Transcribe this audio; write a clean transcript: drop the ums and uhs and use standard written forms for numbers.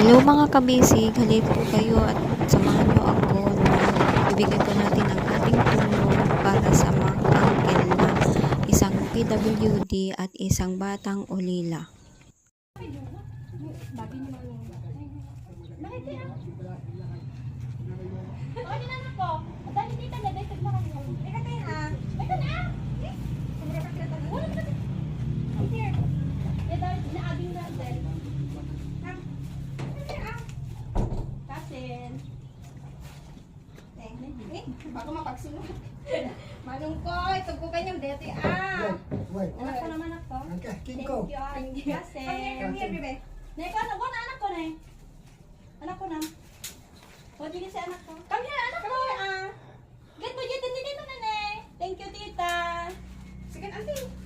Hello mga kabisig, halika po kayo at samahan niyo ako na ibigay po natin ang ating tulong para sa mga uncle na isang PWD at isang batang ulila. Bago mapagsunod. Manong ko, ito po kanyang deti. Anak ko naman ako. Thank you. Thank you. Come here, bebe. Nay, anak ko na, anak ko na. Anak ko na. O, dili si anak ko. Come here, anak ko. Get mo, dito na, nay. Thank you, tita. Second, auntie.